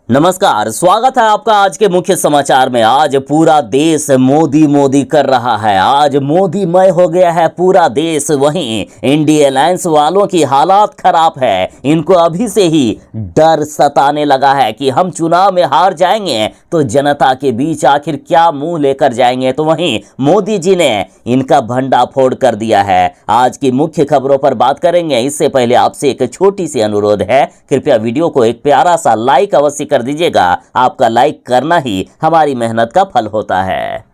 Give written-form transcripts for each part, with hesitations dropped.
नमस्कार, स्वागत है आपका आज के मुख्य समाचार में। आज पूरा देश मोदी मोदी कर रहा है। आज मोदीमय हो गया है पूरा देश। वहीं इंडिया अलायंस वालों की हालात खराब है। इनको अभी से ही डर सताने लगा है कि हम चुनाव में हार जाएंगे तो जनता के बीच आखिर क्या मुंह लेकर जाएंगे। तो वहीं मोदी जी ने इनका भंडाफोड़ कर दिया है। आज की मुख्य खबरों पर बात करेंगे। इससे पहले आपसे एक छोटी सी अनुरोध है, कृपया वीडियो को एक प्यारा सा लाइक अवश्य कर दीजिएगा। आपका लाइक करना ही हमारी मेहनत का फल होता है।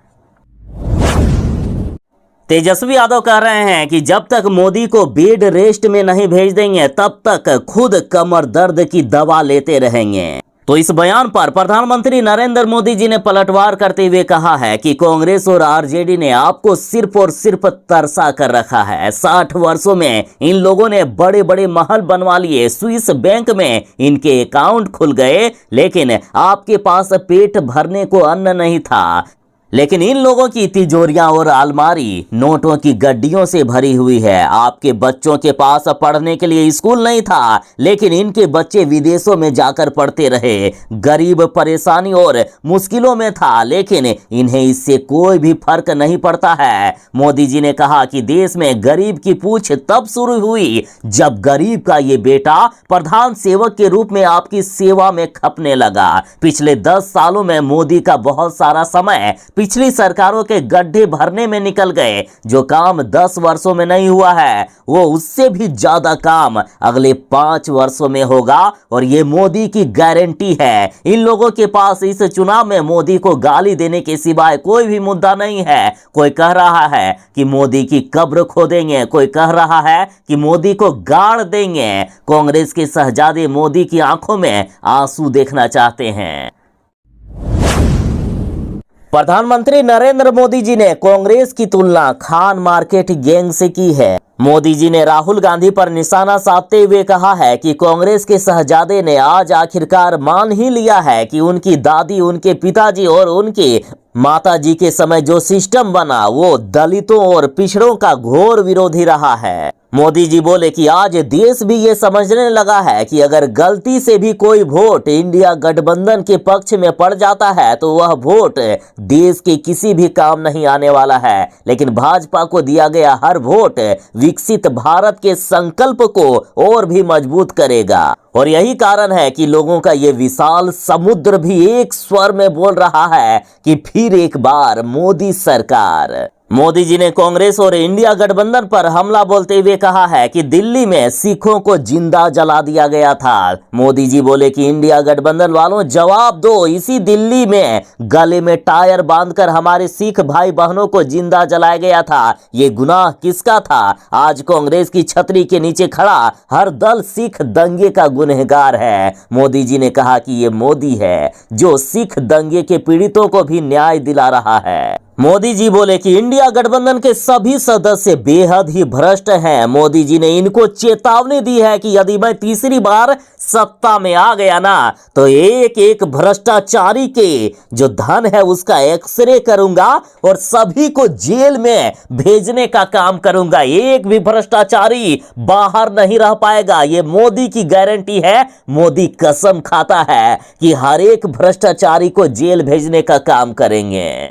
तेजस्वी यादव कह रहे हैं कि जब तक मोदी को बेड रेस्ट में नहीं भेज देंगे तब तक खुद कमर दर्द की दवा लेते रहेंगे। तो इस बयान पर प्रधानमंत्री नरेंद्र मोदी जी ने पलटवार करते हुए कहा है कि कांग्रेस और आरजेडी ने आपको सिर्फ और सिर्फ तरसा कर रखा है। 60 वर्षों में इन लोगों ने बड़े बड़े महल बनवा लिए, स्विस बैंक में इनके अकाउंट खुल गए, लेकिन आपके पास पेट भरने को अन्न नहीं था। लेकिन इन लोगों की तिजोरियां और अलमारी नोटों की गड्डियों से भरी हुई है। आपके बच्चों के पास पढ़ने के लिए स्कूल नहीं था, लेकिन इनके बच्चे विदेशों में जाकर पढ़ते रहे। गरीब परेशानी और मुश्किलों में था, लेकिन इन्हें इससे कोई भी फर्क नहीं पड़ता है। मोदी जी ने कहा कि देश में गरीब की पूछ तब शुरू हुई जब गरीब का ये बेटा प्रधान सेवक के रूप में आपकी सेवा में खपने लगा। पिछले 10 सालों में मोदी का बहुत सारा समय पिछली सरकारों के गड्ढे भरने में निकल गए। जो काम 10 वर्षों में नहीं हुआ है वो उससे भी ज्यादा काम अगले 5 वर्षों में होगा, और ये मोदी की गारंटी है। इन लोगों के पास इस चुनाव में मोदी को गाली देने के सिवाय कोई भी मुद्दा नहीं है। कोई कह रहा है कि मोदी की कब्र खोदेंगे, कोई कह रहा है कि मोदी को गाड़ देंगे। कांग्रेस के शहजादे मोदी की आंखों में आंसू देखना चाहते हैं। प्रधानमंत्री नरेंद्र मोदी जी ने कांग्रेस की तुलना खान मार्केट गैंग से की है। मोदी जी ने राहुल गांधी पर निशाना साधते हुए कहा है कि कांग्रेस के शहजादे ने आज आखिरकार मान ही लिया है कि उनकी दादी, उनके पिताजी और उनके माताजी के समय जो सिस्टम बना वो दलितों और पिछड़ों का घोर विरोधी रहा है। मोदी जी बोले कि आज देश भी ये समझने लगा है कि अगर गलती से भी कोई वोट इंडिया गठबंधन के पक्ष में पड़ जाता है तो वह वोट देश के किसी भी काम नहीं आने वाला है, लेकिन भाजपा को दिया गया हर वोट विकसित भारत के संकल्प को और भी मजबूत करेगा। और यही कारण है कि लोगों का ये विशाल समुद्र भी एक स्वर में बोल रहा है कि फिर एक बार मोदी सरकार। मोदी जी ने कांग्रेस और इंडिया गठबंधन पर हमला बोलते हुए कहा है कि दिल्ली में सिखों को जिंदा जला दिया गया था। मोदी जी बोले कि इंडिया गठबंधन वालों जवाब दो, इसी दिल्ली में गले में टायर बांधकर हमारे सिख भाई बहनों को जिंदा जलाया गया था। ये गुनाह किसका था? आज कांग्रेस की छतरी के नीचे खड़ा हर दल सिख दंगे का गुनहगार है। मोदी जी ने कहा कि ये मोदी है जो सिख दंगे के पीड़ितों को भी न्याय दिला रहा है। मोदी जी बोले कि इंडिया गठबंधन के सभी सदस्य बेहद ही भ्रष्ट हैं। मोदी जी ने इनको चेतावनी दी है कि यदि मैं तीसरी बार सत्ता में आ गया ना तो एक एक भ्रष्टाचारी के जो धन है उसका एक्सरे करूंगा और सभी को जेल में भेजने का काम करूंगा। एक भी भ्रष्टाचारी बाहर नहीं रह पाएगा। ये मोदी की गारंटी है। मोदी कसम खाता है कि हर एक भ्रष्टाचारी को जेल भेजने का काम करेंगे।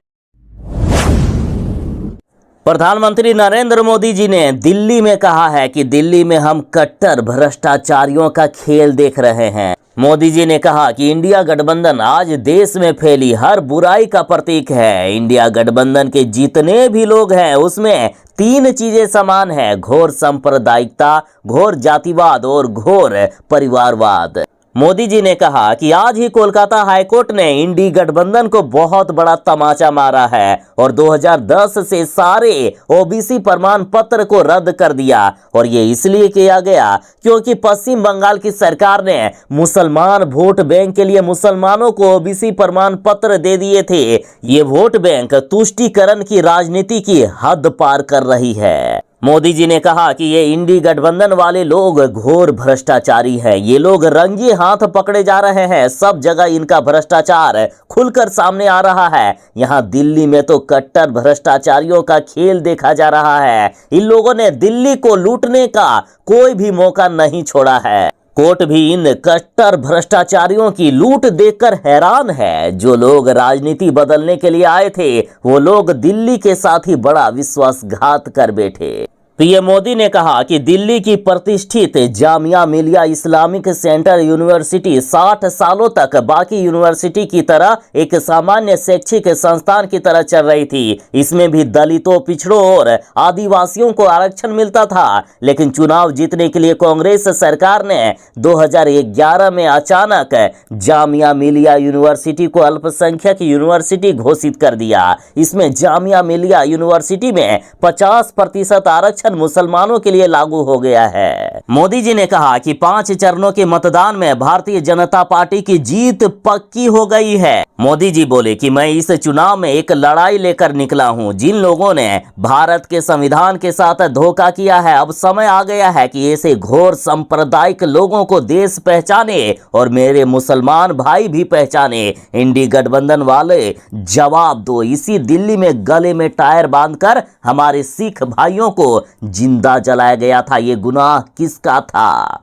प्रधानमंत्री नरेंद्र मोदी जी ने दिल्ली में कहा है कि दिल्ली में हम कट्टर भ्रष्टाचारियों का खेल देख रहे हैं। मोदी जी ने कहा कि इंडिया गठबंधन आज देश में फैली हर बुराई का प्रतीक है। इंडिया गठबंधन के जितने भी लोग हैं उसमें 3 चीजें समान हैं: घोर सांप्रदायिकता, घोर जातिवाद और घोर परिवारवाद। मोदी जी ने कहा कि आज ही कोलकाता हाईकोर्ट ने इंडी गठबंधन को बहुत बड़ा तमाचा मारा है और 2010 से सारे ओबीसी प्रमाण पत्र को रद्द कर दिया। और ये इसलिए किया गया क्योंकि पश्चिम बंगाल की सरकार ने मुसलमान वोट बैंक के लिए मुसलमानों को ओबीसी प्रमाण पत्र दे दिए थे। ये वोट बैंक तुष्टीकरण की राजनीति की हद पार कर रही है। मोदी जी ने कहा कि ये इंडी गठबंधन वाले लोग घोर भ्रष्टाचारी हैं। ये लोग रंगे हाथ पकड़े जा रहे हैं। सब जगह इनका भ्रष्टाचार खुलकर सामने आ रहा है। यहाँ दिल्ली में तो कट्टर भ्रष्टाचारियों का खेल देखा जा रहा है। इन लोगों ने दिल्ली को लूटने का कोई भी मौका नहीं छोड़ा है। कोर्ट भी इन कट्टर भ्रष्टाचारियों की लूट देखकर हैरान है। जो लोग राजनीति बदलने के लिए आए थे वो लोग दिल्ली के साथ ही बड़ा विश्वासघात कर बैठे। पीएम मोदी ने कहा कि दिल्ली की प्रतिष्ठित Jamia Millia Islamic centre university 60 सालों तक बाकी यूनिवर्सिटी की तरह एक सामान्य शैक्षिक संस्थान की तरह चल रही थी। इसमें भी दलितों, पिछड़ों और आदिवासियों को आरक्षण मिलता था। लेकिन चुनाव जीतने के लिए कांग्रेस सरकार ने 2011 में अचानक जामिया मिलिया यूनिवर्सिटी को अल्पसंख्यक यूनिवर्सिटी घोषित कर दिया। इसमें जामिया मिलिया यूनिवर्सिटी में 50% आरक्षण मुसलमानों के लिए लागू हो गया है। मोदी जी ने कहा कि 5 चरणों के मतदान में भारतीय जनता पार्टी की जीत पक्की हो गई है। मोदी जी बोले कि मैं इस चुनाव में एक लड़ाई लेकर निकला हूं। जिन लोगों ने भारत के संविधान के साथ धोखा किया है, अब समय आ गया है कि ऐसे घोर सांप्रदायिक लोगों को देश पहचाने और मेरे मुसलमान भाई भी पहचाने। इंडी गठबंधन वाले जवाब दो। इसी दिल्ली में गले में टायर बांधकर हमारे सिख भाइयों को जिंदा जलाया गया था। ये गुनाह किसका था?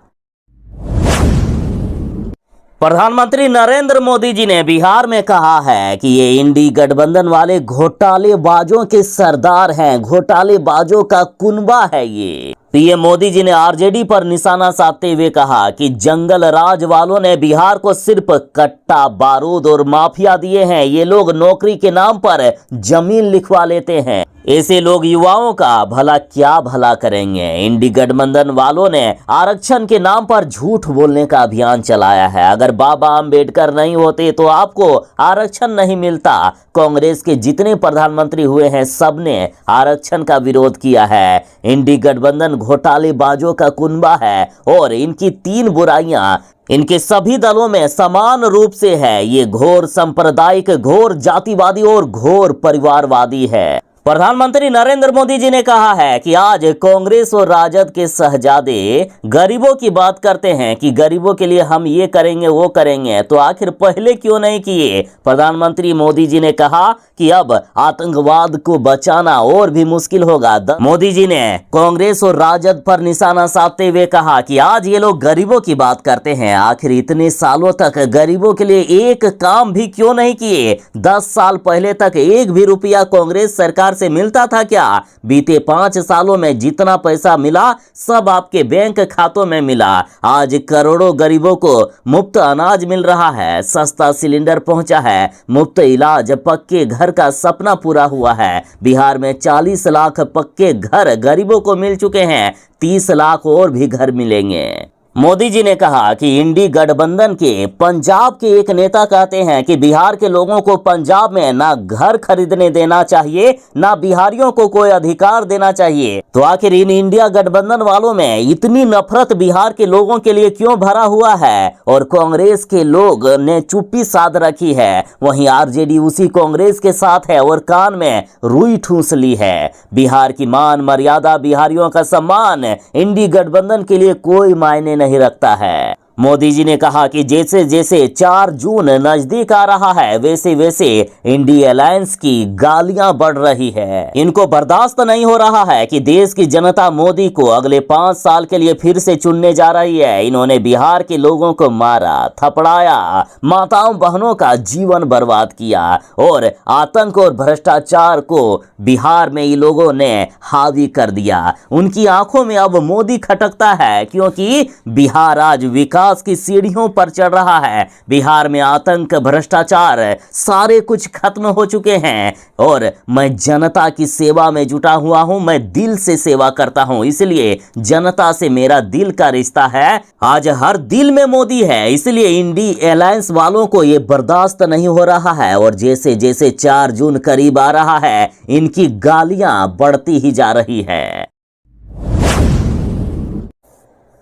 प्रधानमंत्री नरेंद्र मोदी जी ने बिहार में कहा है कि ये इंडी गठबंधन वाले घोटालेबाजों के सरदार हैं, घोटालेबाजों का कुनबा है ये। पीएम मोदी जी ने आरजेडी पर निशाना साधते हुए कहा कि जंगल राज वालों ने बिहार को सिर्फ कट्टा, बारूद और माफिया दिए हैं। ये लोग नौकरी के नाम पर जमीन लिखवा लेते हैं। ऐसे लोग युवाओं का भला क्या भला करेंगे? इंडी गठबंधन वालों ने आरक्षण के नाम पर झूठ बोलने का अभियान चलाया है। अगर बाबा अंबेडकर नहीं होते तो आपको आरक्षण नहीं मिलता। कांग्रेस के जितने प्रधानमंत्री हुए हैं सबने आरक्षण का विरोध किया है। इंडी गठबंधन घोटालेबाजों का कुनबा है और इनकी 3 बुराइयां इनके सभी दलों में समान रूप से है। ये घोर सांप्रदायिक, घोर जातिवादी और घोर परिवारवादी है। प्रधानमंत्री नरेंद्र मोदी जी ने कहा है कि आज कांग्रेस और राजद के शहजादे गरीबों की बात करते हैं कि गरीबों के लिए हम ये करेंगे वो करेंगे, तो आखिर पहले क्यों नहीं किए? प्रधानमंत्री मोदी जी ने कहा कि अब आतंकवाद को बचाना और भी मुश्किल होगा। मोदी जी ने कांग्रेस और राजद पर निशाना साधते हुए कहा कि आज ये लोग गरीबों की बात करते हैं, आखिर इतने सालों तक गरीबों के लिए एक काम भी क्यों नहीं किए? 10 साल पहले तक एक भी रुपया कांग्रेस सरकार से मिलता था क्या? बीते 5 सालों में जितना पैसा मिला सब आपके बैंक खातों में मिला। आज करोड़ों गरीबों को मुफ्त अनाज मिल रहा है, सस्ता सिलेंडर पहुंचा है, मुफ्त इलाज, पक्के घर का सपना पूरा हुआ है। बिहार में 40 लाख पक्के घर गरीबों को मिल चुके हैं, 30 लाख और भी घर मिलेंगे। मोदी जी ने कहा कि इंडी गठबंधन के पंजाब के एक नेता कहते हैं कि बिहार के लोगों को पंजाब में ना घर खरीदने देना चाहिए, ना बिहारियों को कोई अधिकार देना चाहिए। तो आखिर इन इंडिया गठबंधन वालों में इतनी नफरत बिहार के लोगों के लिए क्यों भरा हुआ है? और कांग्रेस के लोग ने चुप्पी साध रखी है, वहीं आरजेडी उसी कांग्रेस के साथ है और कान में रुई ठूंस ली है। बिहार की मान मर्यादा, बिहारियों का सम्मान इंडी गठबंधन के लिए कोई मायने नहीं रखता है। मोदी जी ने कहा कि जैसे जैसे 4 जून नजदीक आ रहा है वैसे वैसे इंडी अलायंस की गालियां बढ़ रही है। इनको बर्दाश्त नहीं हो रहा है कि देश की जनता मोदी को अगले 5 साल के लिए फिर से चुनने जा रही है। इन्होंने बिहार के लोगों को मारा, थपड़ाया, माताओं बहनों का जीवन बर्बाद किया और आतंक और भ्रष्टाचार को बिहार में ये लोगों ने हावी कर दिया। उनकी आंखों में अब मोदी खटकता है क्योंकि बिहार आज विकास की सीढ़ियों पर चढ़ रहा है। बिहार में आतंक, भ्रष्टाचार सारे कुछ खत्म हो चुके हैं और मैं जनता की सेवा में जुटा हुआ हूं। मैं दिल से सेवा करता हूं, इसलिए जनता से मेरा दिल का रिश्ता है। आज हर दिल में मोदी है, इसलिए इंडी अलायंस वालों को यह बर्दाश्त नहीं हो रहा है और जैसे जैसे 4 जून करीब आ रहा है इनकी गालियां बढ़ती ही जा रही है।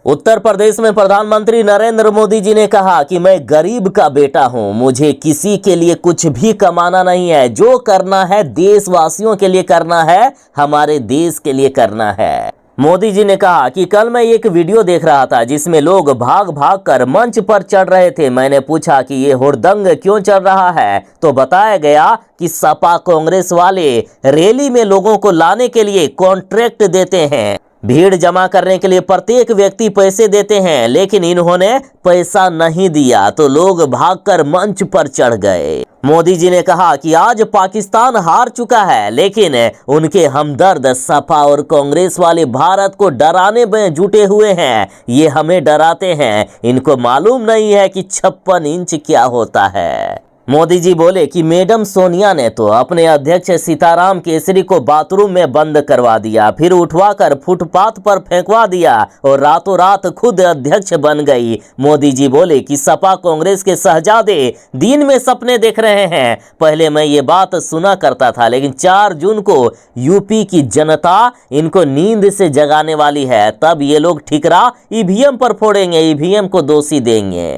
उत्तर प्रदेश में प्रधानमंत्री नरेंद्र मोदी जी ने कहा कि मैं गरीब का बेटा हूं, मुझे किसी के लिए कुछ भी कमाना नहीं है, जो करना है देशवासियों के लिए करना है, हमारे देश के लिए करना है। मोदी जी ने कहा कि कल मैं एक वीडियो देख रहा था जिसमें लोग भाग भाग कर मंच पर चढ़ रहे थे। मैंने पूछा कि ये हुड़दंग क्यों चल रहा है, तो बताया गया कि सपा कांग्रेस वाले रैली में लोगों को लाने के लिए कॉन्ट्रैक्ट देते हैं। भीड़ जमा करने के लिए प्रत्येक व्यक्ति पैसे देते हैं, लेकिन इन्होंने पैसा नहीं दिया तो लोग भागकर मंच पर चढ़ गए। मोदी जी ने कहा कि आज पाकिस्तान हार चुका है, लेकिन उनके हमदर्द सपा और कांग्रेस वाले भारत को डराने में जुटे हुए हैं। ये हमें डराते हैं, इनको मालूम नहीं है कि 56 इंच क्या होता है। मोदी जी बोले कि मैडम सोनिया ने तो अपने अध्यक्ष सीताराम केसरी को बाथरूम में बंद करवा दिया, फिर उठवाकर फुटपाथ पर फेंकवा दिया और रातों रात खुद अध्यक्ष बन गई। मोदी जी बोले कि सपा कांग्रेस के शहजादे दिन में सपने देख रहे हैं। पहले मैं ये बात सुना करता था, लेकिन 4 जून को यूपी की जनता इनको नींद से जगाने वाली है। तब ये लोग ठिकरा ईवीएम पर फोड़ेंगे, ईवीएम को दोषी देंगे।